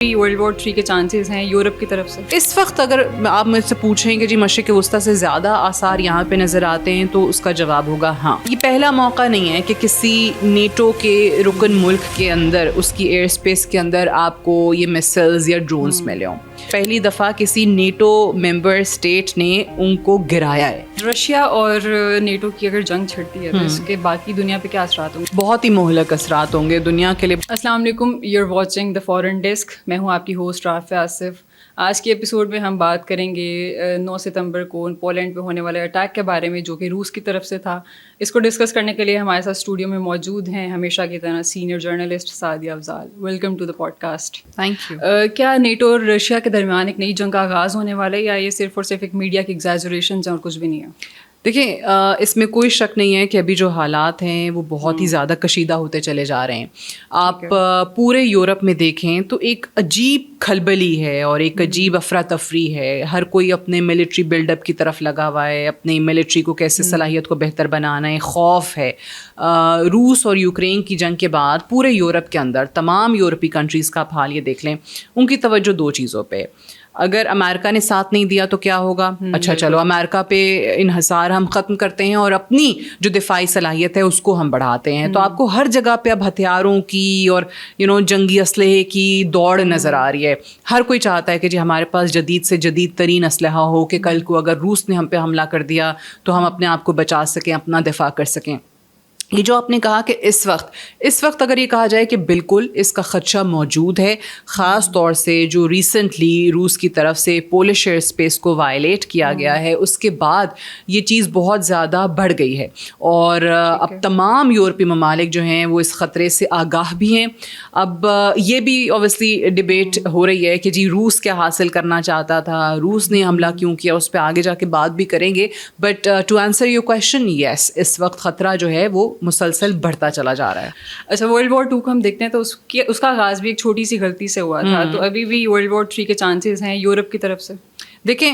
World war 3 के chances हैं Europe की तरफ से? इस वक्त अगर आप मुझसे पूछें कि जी मशरिक़ वस्ता से ज़्यादा आसार यहाँ पे नज़र आते हैं तो उसका जवाब होगा हाँ। ये पहला मौका नहीं है कि किसी नेटो के रुकन मुल्क के अंदर उसकी एयर स्पेस के अंदर आपको ये मिसाइल्स या ड्रोन्स मिले हों। पहली दफ़ा किसी नेटो मेंबर स्टेट ने उनको गिराया है। रशिया और नेटो की अगर जंग छिड़ती है तो इसके बाकी दुनिया पे क्या असरात होंगे? बहुत ही मोहलक असरात होंगे दुनिया के लिए। अस्सलाम वालेकुम, you are watching the foreign desk. मैं हूँ आपकी होस्ट राफ़िया आसिफ। आज के एपिसोड में हम बात करेंगे 9 सितंबर को पोलैंड पे होने वाले अटैक के बारे में जो कि रूस की तरफ से था। इसको डिस्कस करने के लिए हमारे साथ स्टूडियो में मौजूद हैं हमेशा की तरह senior journalist Sadia Afzal. Welcome to the podcast. Thank you. क्या नेटो और रशिया के दरमियान एक नई जंग का आगाज़ होने वाला है या ये सिर्फ और सिर्फ एक मीडिया की एग्जैजरेशन और कुछ भी नहीं है? देखिए, इसमें कोई शक नहीं है कि अभी जो हालात हैं वो बहुत ही ज़्यादा कशीदा होते चले जा रहे हैं। आप पूरे यूरोप में देखें तो एक अजीब खलबली है और एक अजीब अफरा तफरी है। हर कोई अपने मिलिट्री बिल्डअप की तरफ लगा हुआ है, अपनी मिलिट्री को कैसे सलाहियत को बेहतर बनाना है, खौफ है। रूस और यूक्रेन की जंग के बाद पूरे यूरोप के अंदर तमाम यूरोपी कंट्रीज़ का आप हाल ये देख लें, उनकी तवज्जो दो चीज़ों पे। अगर अमेरिका ने साथ नहीं दिया तो क्या होगा? अच्छा चलो अमेरिका पे इन्हिसार हम ख़त्म करते हैं और अपनी जो दिफाई सलाहियत है उसको हम बढ़ाते हैं। तो आपको हर जगह पे अब हथियारों की और जंगी असलहे की दौड़ नज़र आ रही है। हर कोई चाहता है कि जी हमारे पास जदीद से जदीद तरीन असलहा हो कि कल को अगर रूस ने हम पे हमला कर दिया तो हम अपने आप को बचा सकें, अपना दिफा कर सकें। ये जो आपने कहा कि इस वक्त अगर ये कहा जाए कि बिल्कुल इसका ख़दशा मौजूद है, ख़ास तौर से जो रिसेंटली रूस की तरफ से पोलिश एयर स्पेस को वायलेट किया गया है उसके बाद ये चीज़ बहुत ज़्यादा बढ़ गई है और अब तमाम यूरोपीय ममालिक जो हैं वो इस ख़तरे से आगाह भी हैं। अब ये भी ऑब्वियसली डिबेट हो रही है कि जी रूस क्या हासिल करना चाहता था, रूस ने हमला क्यों किया, उस पर आगे जाके बात भी करेंगे। But to answer your question, yes, इस वक्त ख़तरा जो है वो मुसलसल बढ़ता चला जा रहा है। अच्छा, वर्ल्ड वॉर 2 को हम देखते हैं तो उसका आगाज़ भी एक छोटी सी गलती से हुआ था, तो अभी भी वर्ल्ड वॉर 3 के चांसेस हैं यूरोप की तरफ से? देखें,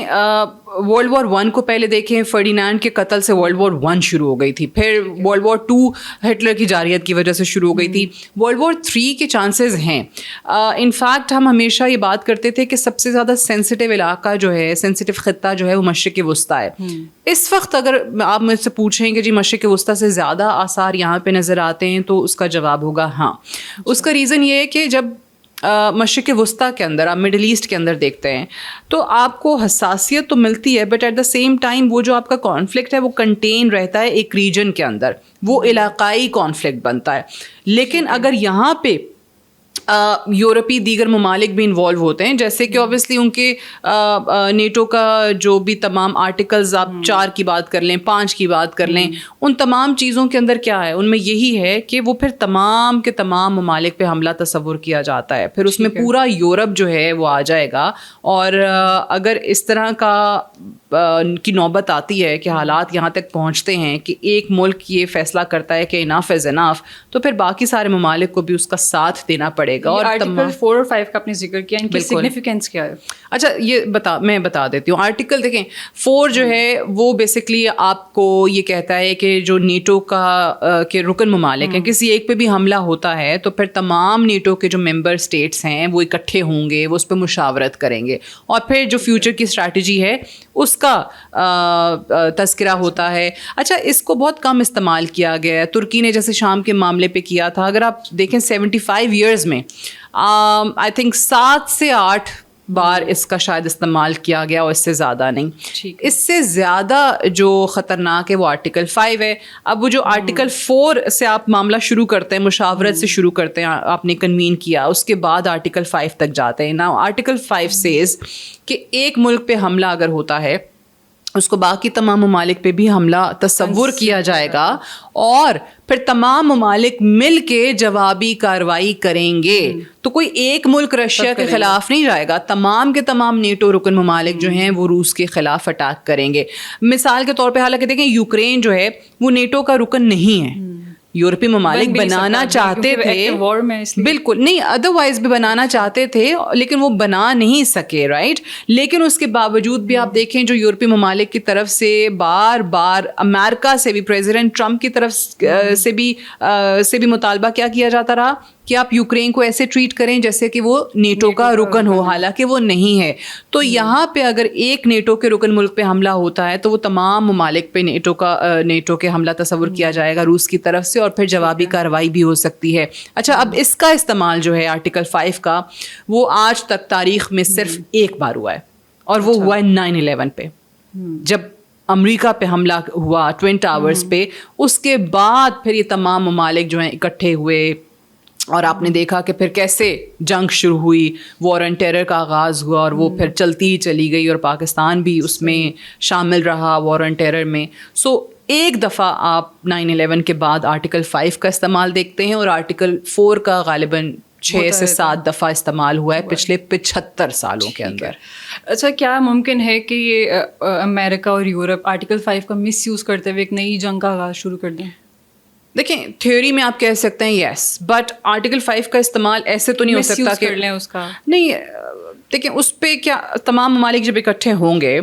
वर्ल्ड वॉर 1 को पहले देखें, फर्डिनांड के कत्ल से वर्ल्ड वॉर 1 शुरू हो गई थी। फिर वर्ल्ड वॉर 2 हिटलर की जारियत की वजह से शुरू हो गई थी। वर्ल्ड वॉर 3 के चांसेस हैं। इनफैक्ट हम हमेशा ये बात करते थे कि सबसे ज़्यादा सेंसिटिव इलाका जो है, सेंसिटिव ख़ित्ता जो है वो मशरिक़ वस्ता है। इस वक्त अगर आप मुझसे पूछें कि जी मशरिक़ वस्ता से ज़्यादा आसार यहाँ पे नज़र आते हैं तो उसका जवाब होगा हाँ। उसका रीज़न ये है कि जब मशरिक़ वस्ता के अंदर आप मिडल ईस्ट के अंदर देखते हैं तो आपको हसासियत तो मिलती है, but at the same time वो जो आपका कॉन्फ्लिक्ट है वो कंटेन रहता है एक रीजन के अंदर, वो इलाकाई कॉन्फ्लिक्ट बनता है। लेकिन अगर यहाँ पे यूरोपी दीगर ममालिक भी इन्वॉल्व होते हैं, जैसे कि ऑब्वियसली उनके नेटो का जो भी तमाम आर्टिकल्स, आप 4 की बात कर लें, 5 की बात कर लें, उन तमाम चीज़ों के अंदर क्या है, उनमें यही है कि वो फिर तमाम के तमाम ममालिक पे हमला तस्वुर किया जाता है। फिर उसमें पूरा यूरोप जो है वो आ जाएगा। और अगर इस तरह का की नौबत आती है कि हालात यहाँ तक पहुँचते हैं कि एक मुल्क ये फ़ैसला करता है कि इनफ इज़ इनफ, तो फिर बाकी सारे ममालिक को भी उसका साथ देना पड़ेगा। और आर्टिकल 4 और 5 का आपने जिक्र किया, इनकी सिग्निफिकेंस क्या है? अच्छा, ये मैं बता देती हूँ। आर्टिकल देखें, 4 जो है वो बेसिकली आपको ये कहता है कि जो नेटो का के रुकन ममालिक हैं, किसी एक पे भी हमला होता है तो फिर तमाम नेटो के जो मेंबर स्टेट्स हैं वो इकट्ठे होंगे, वो उस पर मुशावरत करेंगे और फिर जो फ्यूचर की स्ट्रैटेजी है उसका तज़किरा होता है। अच्छा, इसको बहुत कम इस्तेमाल किया गया है। तुर्की ने जैसे शाम के मामले पे किया था, अगर आप देखें 75 ईयर्स में आई थिंक 7 से 8 बार इसका शायद इस्तेमाल किया गया और इससे ज़्यादा नहीं। इससे ज़्यादा जो ख़तरनाक है वो आर्टिकल 5 है। अब वो जो आर्टिकल 4 से आप मामला शुरू करते हैं, मुशावरत से शुरू करते हैं, आपने कन्वीन किया, उसके बाद आर्टिकल 5 तक जाते हैं ना। आर्टिकल 5 सेज़ कि एक मुल्क पे हमला अगर होता है उसको बाकी तमाम ममालिक पे भी हमला तस्वुर किया जाएगा और फिर तमाम ममालिक मिल के जवाबी कार्रवाई करेंगे। तो कोई एक मुल्क रशिया के ख़िलाफ़ नहीं जाएगा, तमाम के तमाम नेटो रुकन ममालिक जो हैं वो रूस के ख़िलाफ़ अटैक करेंगे। मिसाल के तौर पे हालांकि देखें, यूक्रेन जो है वो नेटो का रुकन नहीं है। यूरोपीय ममालिक बनाना चाहते थे, वॉर में बिल्कुल नहीं, अदरवाइज भी बनाना चाहते थे लेकिन वो बना नहीं सके, राइट। लेकिन उसके बावजूद भी आप देखें जो यूरोपीय ममालिक की तरफ से बार बार अमेरिका से भी, प्रेसिडेंट ट्रंप की तरफ से भी मुतालबा क्या किया जाता रहा کہ آپ یوکرین کو ایسے ٹریٹ کریں جیسے کہ وہ نیٹو کا رکن ہو, حالانکہ وہ نہیں ہے. تو یہاں پہ اگر ایک نیٹو کے رکن ملک پہ حملہ ہوتا ہے تو وہ تمام ممالک پہ نیٹو کے حملہ تصور کیا جائے گا روس کی طرف سے, اور پھر جوابی کارروائی بھی ہو سکتی ہے. اچھا, اب اس کا استعمال جو ہے آرٹیکل 5 کا, وہ آج تک تاریخ میں صرف ایک بار ہوا ہے, اور وہ ہوا ہے 9/11 پہ, جب امریکہ پہ حملہ ہوا ٹوئن ٹاورز پہ. اس کے بعد پھر یہ تمام ممالک جو ہیں اکٹھے ہوئے, اور آپ نے دیکھا کہ پھر کیسے جنگ شروع ہوئی, وار آن ٹیرر کا آغاز ہوا, اور وہ پھر چلتی ہی چلی گئی, اور پاکستان بھی اس میں شامل رہا وار آن ٹیرر میں. سو ایک دفعہ آپ 9/11 کے بعد آرٹیکل 5 کا استعمال دیکھتے ہیں, اور آرٹیکل 4 کا غالباً 6 سے 7 دفعہ استعمال ہوا ہے پچھلے 75 سالوں کے اندر. اچھا, کیا ممکن ہے کہ یہ امریکہ اور یورپ آرٹیکل 5 کا مس یوز کرتے ہوئے ایک نئی جنگ کا آغاز شروع کر دیں؟ دیکھیں, تھیوری میں آپ کہہ سکتے ہیں یس, بٹ آرٹیکل 5 کا استعمال ایسے تو نہیں ہو سکتا کہ لیں اس کا. نہیں, دیکھیں اس پہ کیا تمام ممالک جب اکٹھے ہوں گے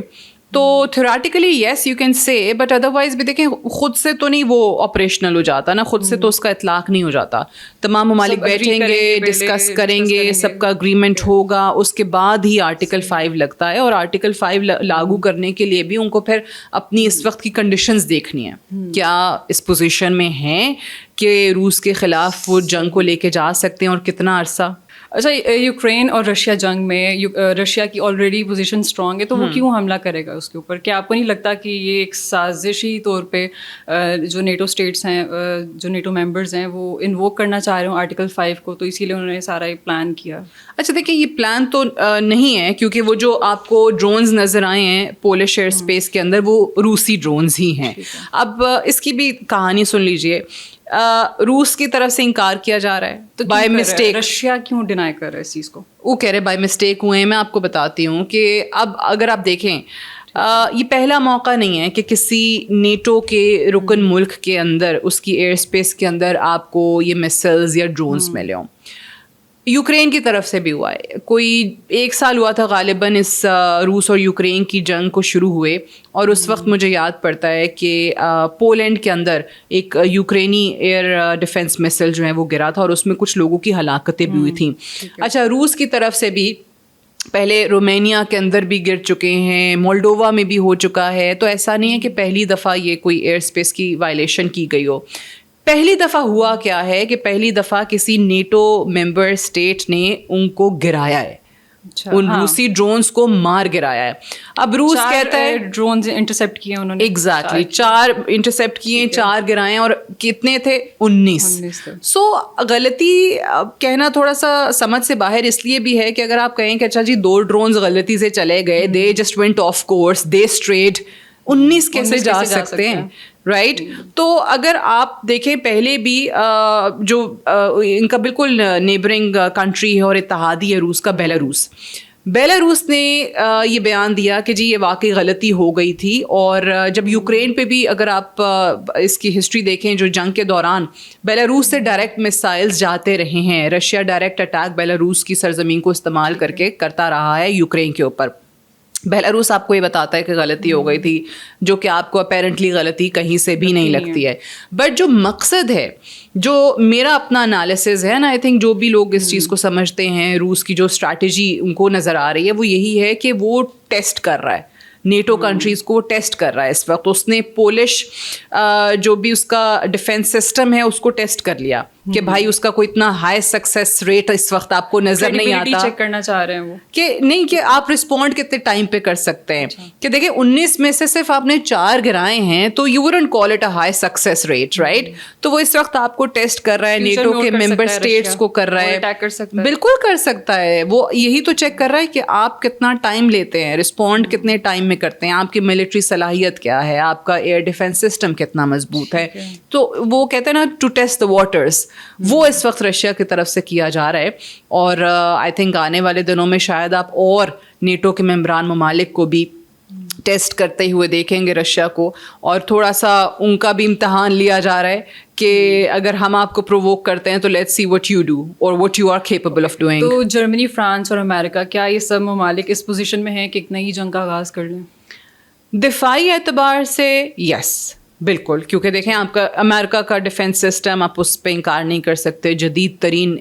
تو theoretically yes you can say, but otherwise بھی دیکھیں خود سے تو نہیں وہ آپریشنل ہو جاتا نا, خود سے تو اس کا اطلاق نہیں ہو جاتا. تمام ممالک بیٹھیں گے, ڈسکس کریں گے, سب کا اگریمنٹ ہوگا, اس کے بعد ہی آرٹیکل 5 لگتا ہے. اور آرٹیکل 5 لاگو کرنے کے لیے بھی ان کو پھر اپنی اس وقت کی کنڈیشنز دیکھنی ہیں, کیا اس پوزیشن میں ہیں کہ روس کے خلاف وہ جنگ کو لے کے جا سکتے ہیں, اور کتنا عرصہ. اچھا, یوکرین اور رشیا جنگ میں رشیا کی آلریڈی پوزیشن اسٹرانگ ہے, تو وہ کیوں حملہ کرے گا اس کے اوپر؟ کیا آپ کو نہیں لگتا کہ یہ ایک سازشی طور پہ جو نیٹو اسٹیٹس ہیں, جو نیٹو ممبرز ہیں, وہ انووک کرنا چاہ رہے ہوں آرٹیکل 5 کو, تو اسی لیے انہوں نے سارا یہ پلان کیا؟ اچھا دیکھیں, یہ پلان تو نہیں ہے, کیونکہ وہ جو آپ کو ڈرونز نظر آئے ہیں پولش ایئر اسپیس کے اندر, وہ روسی ڈرونز ہی ہیں. اب اس کی بھی کہانی سن لیجئے. روس کی طرف سے انکار کیا جا رہا ہے, تو بائی مسٹیک. رشیا کیوں ڈینائی کر رہا ہے اس چیز کو؟ وہ کہہ رہے بائی مسٹیک ہوئے ہیں. میں آپ کو بتاتی ہوں کہ اب اگر آپ دیکھیں, یہ پہلا موقع نہیں ہے کہ کسی نیٹو کے رکن ملک کے اندر, اس کی ایئر اسپیس کے اندر آپ کو یہ میسلز یا ڈرونز ملے ہوں. یوکرین کی طرف سے بھی ہوا ہے, کوئی 1 سال ہوا تھا غالباً اس روس اور یوکرین کی جنگ کو شروع ہوئے, اور اس وقت مجھے یاد پڑتا ہے کہ پولینڈ کے اندر ایک یوکرینی ایئر ڈیفنس میسل جو ہے وہ گرا تھا, اور اس میں کچھ لوگوں کی ہلاکتیں بھی ہوئی تھیں. اچھا, روس کی طرف سے بھی پہلے رومینیا کے اندر بھی گر چکے ہیں, مولڈووا میں بھی ہو چکا ہے. تو ایسا نہیں ہے کہ پہلی دفعہ یہ کوئی ایئر اسپیس کی وائلیشن کی گئی ہو. پہلی دفعہ ہوا کیا ہے کہ پہلی دفعہ کسی نیٹو ممبر اسٹیٹ نے ان کو گرایا ہے, ان روسی ڈرونز کو مار گرایا ہے. اب روس کہتا ہے ڈرونز انٹرسیپٹ کیے انہوں نے. ایگزیکٹلی 4 انٹرسیپٹ کیے, 4 گرائے, اور کتنے تھے 19. سو غلطی کہنا تھوڑا سا سمجھ سے باہر اس لیے بھی ہے کہ اگر آپ کہیں کہ اچھا جی 2 ڈرونز غلطی سے چلے گئے, they just went off course, the street, 19 کیسے جا سکتے ہیں, رائٹ. تو اگر آپ دیکھیں پہلے بھی جو ان کا بالکل نیبرنگ کنٹری ہے اور اتحادی ہے روس کا, بیلاروس نے یہ بیان دیا کہ جی یہ واقعی غلطی ہو گئی تھی. اور جب یوکرین پہ بھی اگر آپ اس کی ہسٹری دیکھیں, جو جنگ کے دوران بیلاروس سے ڈائریکٹ میسائلز جاتے رہے ہیں, رشیا ڈائریکٹ اٹیک بیلاروس کی سرزمین کو استعمال کر کے کرتا رہا ہے یوکرین کے اوپر. بیلاروس آپ کو یہ بتاتا ہے کہ غلطی ہو گئی تھی, جو کہ آپ کو اپیرنٹلی غلطی کہیں سے بھی نہیں لگتی ہے. بٹ جو مقصد ہے, جو میرا اپنا انالیسز ہے نا, آئی تھنک جو بھی لوگ اس چیز کو سمجھتے ہیں, روس کی جو اسٹریٹجی ان کو نظر آ رہی ہے وہ یہی ہے کہ وہ ٹیسٹ کر رہا ہے نیٹو کنٹریز کو, ٹیسٹ کر رہا ہے اس وقت. اس نے پولش جو بھی اس کا ڈیفینس سسٹم ہے اس کو ٹیسٹ کر لیا کہ بھائی اس کا کوئی اتنا ہائی سکسیس ریٹ اس وقت آپ کو نظر نہیں آتا. چیک کرنا چاہ رہے ہیں وہ کہ نہیں کہ آپ رسپونڈ کتنے ٹائم پہ کر سکتے ہیں. کہ دیکھیں 19 میں سے صرف آپ نے 4 گرائے ہیں, تو you wouldn't call it a high success rate, right. تو وہ اس وقت آپ کو ٹیسٹ کر رہا ہے, نیٹو کے ممبر اسٹیٹس کو کر رہا ہے, بالکل کر سکتا ہے. وہ یہی تو چیک کر رہا ہے کہ آپ کتنا ٹائم لیتے ہیں, رسپونڈ کتنے ٹائم میں کرتے ہیں, آپ کی ملٹری صلاحیت کیا ہے, آپ کا ایئر ڈیفینس سسٹم کتنا مضبوط ہے. تو وہ کہتے ہیں نا ٹو ٹیسٹ دا واٹرز, وہ اس وقت رشیا کی طرف سے کیا جا رہا ہے. اور آئی تھنک آنے والے دنوں میں شاید آپ اور نیٹو کے ممبران ممالک کو بھی ٹیسٹ کرتے ہوئے دیکھیں گے رشیا کو, اور تھوڑا سا ان کا بھی امتحان لیا جا رہا ہے کہ اگر ہم آپ کو پرووک کرتے ہیں تو let's see what you do اور what you are capable of doing. تو جرمنی, فرانس اور امریکہ, کیا یہ سب ممالک اس پوزیشن میں ہیں کہ ایک نئی جنگ کا آغاز کر لیں؟ دفاعی اعتبار سے یس, बिल्कुल, क्योंकि देखें आपका अमेरिका का डिफेंस सिस्टम, आप उस पर इनकार नहीं कर सकते, जदीद तरीन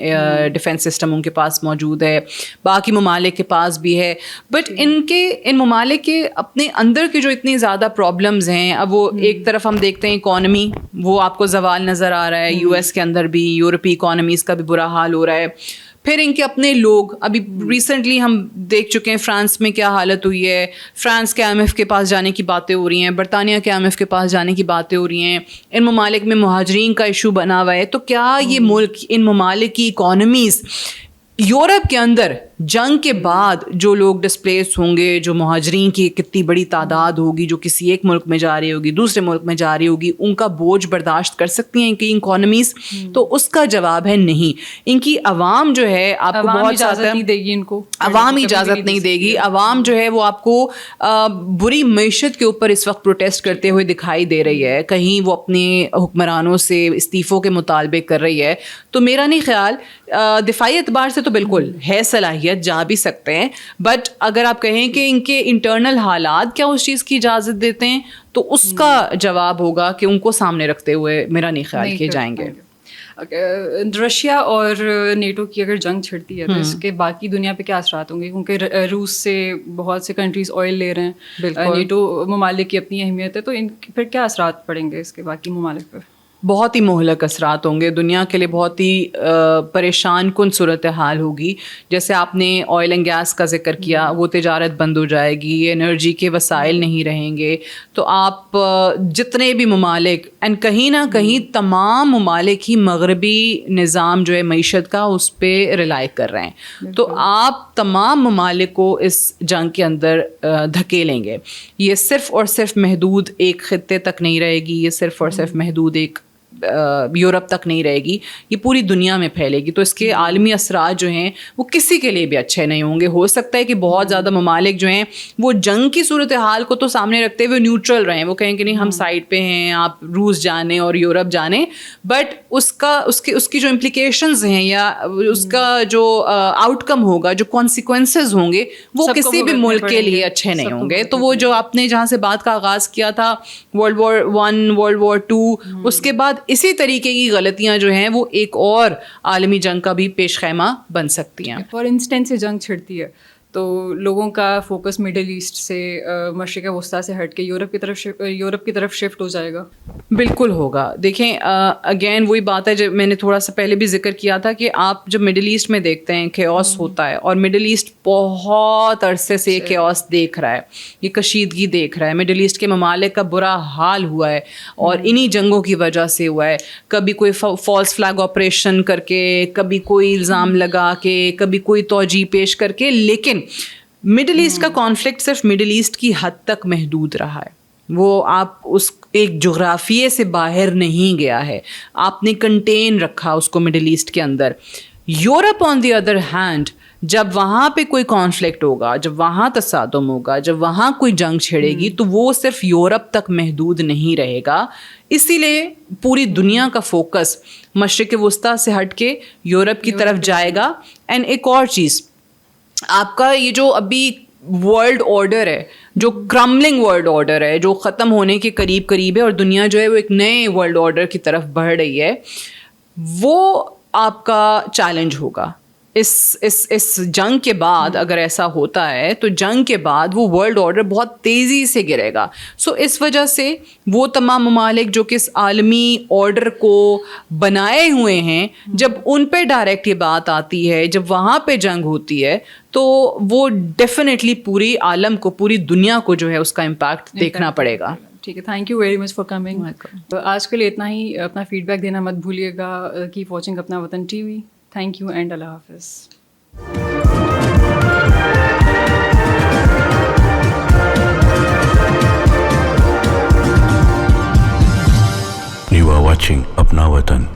डिफेंस सिस्टम उनके पास मौजूद है, बाकी ममालिक के पास भी है, बट इन ममालिक के अपने अंदर के जो इतनी ज़्यादा प्रॉब्लम्स हैं, अब वो एक तरफ हम देखते हैं इकॉनमी, वो आपको जवाल नज़र आ रहा है, यूएस के अंदर भी यूरोपीय इकॉनमीज़ का भी बुरा हाल हो रहा है, फिर इनके अपने लोग, अभी रिसेंटली हम देख चुके हैं फ्रांस में क्या हालत हुई है, फ्रांस के IMF के पास जाने की बातें हो रही हैं, बरतानिया के IMF के पास जाने की बातें हो रही हैं, इन ममालिक में मुहाजिरीन का इशू बना हुआ है, तो क्या ये मुल्क, इन ममालिक की इकॉनमीज़ यूरोप के अंदर जंग के बाद जो लोग डिस्प्लेस होंगे, जो मुहाजिरीन की कितनी बड़ी तादाद होगी जो किसी एक मुल्क में जा रही होगी, दूसरे मुल्क में जा रही होगी, उनका बोझ बर्दाश्त कर सकती हैं इनकी इकॉनमीज़? तो उसका जवाब है नहीं। इनकी अवाम जो है आपको बहुत इजाज़त नहीं देगी, इनको अवाम इजाज़त नहीं देगी। अवाम जो है वो आपको बुरी मईशत के ऊपर इस वक्त प्रोटेस्ट करते हुए दिखाई दे रही है, कहीं वो अपने हुक्मरानों से इस्तीफ़ों के मुतालबे कर रही है। तो मेरा नहीं ख्याल, दिफाई एतबार से तो बिल्कुल है सलाहियत, जा भी सकते हैं, बट अगर आप कहें कि इनके इंटरनल हालात क्या उस चीज़ की इजाज़त देते हैं, तो उसका जवाब होगा कि उनको सामने रखते हुए मेरा नहीं ख्याल किए जाएंगे। रशिया और नेटो की अगर जंग छिड़ती है तो इसके बाकी दुनिया पे क्या असरात होंगे? क्योंकि रूस से बहुत से कंट्रीज़ ऑयल ले रहे हैं, नेटो ममालिक की अपनी अहमियत है, तो इन फिर क्या असरात पड़ेंगे इसके बाकी ममालिक पर? बहुत ही मुहलक असरात होंगे, दुनिया के लिए बहुत ही परेशान कुन सूरत हाल होगी। जैसे आपने ऑयल एंड गैस का जिक्र किया, वो तिजारत बंद हो जाएगी, एनर्जी के वसाइल नहीं रहेंगे, तो आप जितने भी ममालिक, एंड कहीं ना कहीं तमाम ममालिक ही मगरबी निज़ाम जो है मईशत का, उस पर रिलाई कर रहे हैं, तो आप तमाम ममालिक को इस जंग के अंदर धकेलेंगे। ये सिर्फ़ और सिर्फ महदूद एक ख़ित्ते तक नहीं रहेगी, ये सिर्फ़ और सिर्फ महदूद एक यूरोप तक नहीं रहेगी, ये पूरी दुनिया में फैलेगी। तो इसके आलमी असरात जो हैं वो किसी के लिए भी अच्छे नहीं होंगे। हो सकता है कि बहुत ज़्यादा ममालिक जो हैं वो जंग की सूरत हाल को तो सामने रखते हुए न्यूट्रल रहें, वो कहें कि नहीं हम साइड पे हैं, आप रूस जाने और यूरोप जाने, बट उसकी जो इम्प्लिकेशंस हैं या उसका जो आउटकम होगा, जो कॉन्सिक्वेंसेस होंगे, वो किसी भी मुल्क के लिए अच्छे नहीं होंगे। तो वो जो आपने जहाँ से बात का आगाज़ किया था, वर्ल्ड वॉर 1, वर्ल्ड वॉर 2, उसके बाद इसी तरीके की गलतियां जो हैं वो एक और आलमी जंग का भी पेशखैमा बन सकती हैं। फॉर इंस्टेंस से जंग छिड़ती है तो लोगों का फोकस मिडिल ईस्ट से, मशरिक़ वस्ता से हट के यूरोप की तरफ शिफ्ट हो जाएगा। बिल्कुल होगा। देखें, अगेन वही बात है, जब मैंने थोड़ा सा पहले भी जिक्र किया था कि आप जब मिडिल ईस्ट में देखते हैं केओस होता है, और मिडिल ईस्ट बहुत अरसे से केओस देख रहा है, ये कशीदगी देख रहा है, मिडिल ईस्ट के ममालिक का बुरा हाल हुआ है और इन्हीं जंगों की वजह से हुआ है। कभी कोई फॉल्स फ्लैग ऑपरेशन करके, कभी कोई इल्ज़ाम लगा के, कभी कोई तौजी पेश करके, लेकिन मिडिल ईस्ट का कॉन्फ्लिक्ट सिर्फ मिडिल ईस्ट की हद तक महदूद रहा है। वो आप उस एक जोग्राफिये से बाहर नहीं गया है, आपने कंटेन रखा उसको मिडिल ईस्ट के अंदर। Europe on the other hand, जब वहाँ पे कोई कॉन्फ्लिक्ट होगा, जब वहाँ तसादुम होगा, जब वहाँ कोई जंग छिड़ेगी, तो वो सिर्फ यूरोप तक महदूद नहीं रहेगा। इसीलिए पूरी दुनिया का फोकस मशरिक़ वस्ता से हट के यूरोप की तरफ जाएगा। एंड एक और चीज़, आपका ये जो अभी वर्ल्ड ऑर्डर है, जो क्रम्बलिंग वर्ल्ड ऑर्डर है, जो ख़त्म होने के करीब करीब है और दुनिया जो है वो एक नए वर्ल्ड ऑर्डर की तरफ बढ़ रही है, वो आपका चैलेंज होगा। इस जंग के बाद अगर ऐसा होता है तो जंग के बाद वो वर्ल्ड ऑर्डर बहुत तेज़ी से गिरेगा। सो इस वजह से वो तमाम ममालिक जो कि इस आलमी ऑर्डर को बनाए हुए हैं, जब उन पे डायरेक्ट ये बात आती है, जब वहाँ पे जंग होती है, तो वो डेफिनेटली पूरी आलम को, पूरी दुनिया को जो है उसका इम्पैक्ट देखना पड़ेगा। ठीक है, thank you very much for coming. तो आज के लिए इतना ही। अपना फीडबैक देना मत भूलिएगा। कीप वॉचिंग अपना वतन TV। थैंक यू एंड अल्लाह हाफिज़। You are watching Apna Watan.